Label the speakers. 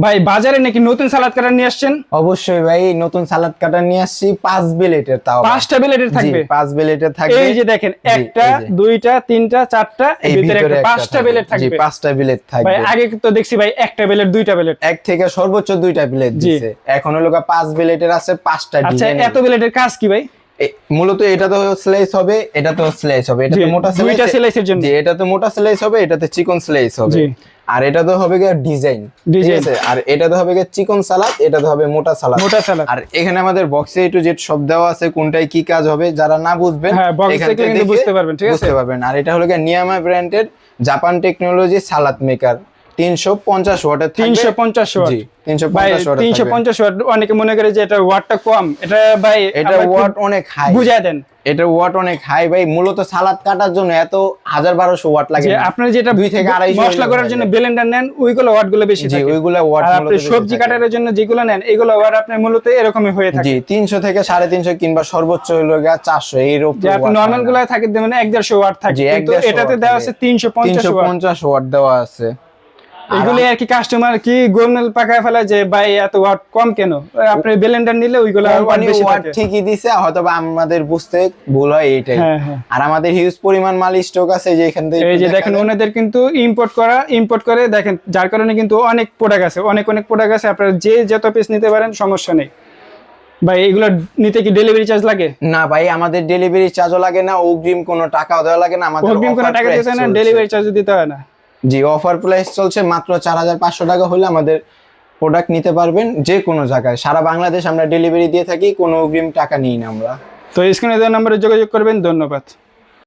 Speaker 1: ভাই বাজারে নাকি নতুন সালাদ কাটার নিয়ে আসছেন?
Speaker 2: অবশ্যই ভাই, নতুন সালাদ কাটার নিয়ে আসছি 5 বিলেটের। তাও
Speaker 1: 5টা বিলেটের থাকবে?
Speaker 2: 5 বিলেটের থাকবে।
Speaker 1: এই যে দেখেন, একটা দুইটা তিনটা চারটা, এর ভিতরে একটা 5টা বিলেট থাকবে।
Speaker 2: জি 5টা বিলেট থাকবে।
Speaker 1: ভাই আগে তো দেখছি ভাই একটা বিলেট দুইটা বিলেট,
Speaker 2: এক থেকে সর্বোচ্চ 2টা বিলেট দিছে। এখন হলো 5 বিলেটের আছে 5টা
Speaker 1: আচ্ছা
Speaker 2: ডিজাইন।
Speaker 1: এত বিলেটের কাজ কি ভাই?
Speaker 2: মূলত এটা তো স্লাইস হবে, এটা তো স্লাইস হবে, এটা তো মোটা স্লাইস,
Speaker 1: দুইটা স্লাইসের জন্য।
Speaker 2: জি এটা তো মোটা স্লাইস হবে, এটাতে চিকন স্লাইস হবে। আর এটা তো হবে গিয়ে ডিজাইন, ঠিক আছে। আর এটা তো হবে গিয়ে চিকন সালাদ, এটা তো হবে মোটা সালাদ। আর এখানে আমাদের বক্সে A to Z সব দেওয়া আছে, কোনটায় কি কাজ হবে। যারা না বুঝবেন
Speaker 1: এখান থেকে কিন্তু বুঝতে পারবেন, ঠিক আছে,
Speaker 2: বুঝতে পারবেন। আর এটা হলো গিয়ে নিয়ামা ব্র্যান্ডের জাপান টেকনোলজি সালাদ মেকার, 350 ওয়াটের থাকবে।
Speaker 1: 350 ওয়াট?
Speaker 2: জি 350 ওয়াট।
Speaker 1: 350 ওয়াট অনেকে মনে করে যে এটা ওয়াটটা কম, এটা ভাই
Speaker 2: এটা ওয়াট অনেক হাই,
Speaker 1: বুঝায় দেন।
Speaker 2: এটা ওয়াট অনেক হাই ভাই। মূলত সালাদ কাটার জন্য এত 1000-1200 ওয়াট লাগে না।
Speaker 1: আপনি যেটা
Speaker 2: 2 থেকে 250
Speaker 1: মশলা করার জন্য ব্লেন্ডার নেন, ওইগুলো ওয়াট গুলো বেশি থাকে।
Speaker 2: জি ওইগুলো ওয়াট
Speaker 1: আর আপনি সবজি কাটার জন্য যেগুলো নেন এগুলো ওয়াট আপনার মূলত এরকমই হয়ে থাকে।
Speaker 2: জি 300 থেকে 350 কিংবা সর্বোচ্চ হলো 400 এর উপরে।
Speaker 1: যে আপনি নরমাল গুলো থাকে মানে 150 ওয়াট থাকে, কিন্তু এটাতে দেওয়া আছে 350
Speaker 2: ওয়াট দেওয়া আছে।
Speaker 1: এগুলি আর কি কাস্টমার কি গোলমেল পাকায় ফেলে যে ভাই এত ওয়াট কম কেন, আপনি ব্লেন্ডার নিলে ওইগুলো ওয়াট বেশি
Speaker 2: ওয়াট
Speaker 1: থাকে।
Speaker 2: ঠিকই দিছে, হয়তো আমাদের বুঝতে ভুল হয় এইটাই। আর আমাদের হিউজ পরিমাণ মাল স্টক আছে, যে এখান থেকে
Speaker 1: এই যে দেখেন ওনাদের কিন্তু ইম্পোর্ট করে দেখেন, যার কারণে কিন্তু অনেক প্রোডাক্ট আছে, অনেক প্রোডাক্ট আছে। আপনারা যে যত পিস নিতে পারেন সমস্যা নেই। ভাই এগুলো নিতে কি ডেলিভারি চার্জ লাগে?
Speaker 2: না ভাই, আমাদের ডেলিভারি চার্জও লাগে না, অগ্রিম কোনো টাকাও দেওয়া লাগে না। আমাদের
Speaker 1: অগ্রিম কোনো টাকা দিতে হয় না, ডেলিভারি চার্জ দিতে হয় না।
Speaker 2: জি অফার প্রাইস চলছে মাত্র 4500 টাকা হলে আমাদের প্রোডাক্ট নিতে পারবেন যে কোনো জায়গায়। সারা বাংলাদেশ আমরা ডেলিভারি দিয়ে থাকি, কোনো অগ্রিম টাকা নিই না আমরা।
Speaker 1: তো স্ক্রিনে দেওয়া নম্বরে যোগাযোগ করবেন। ধন্যবাদ।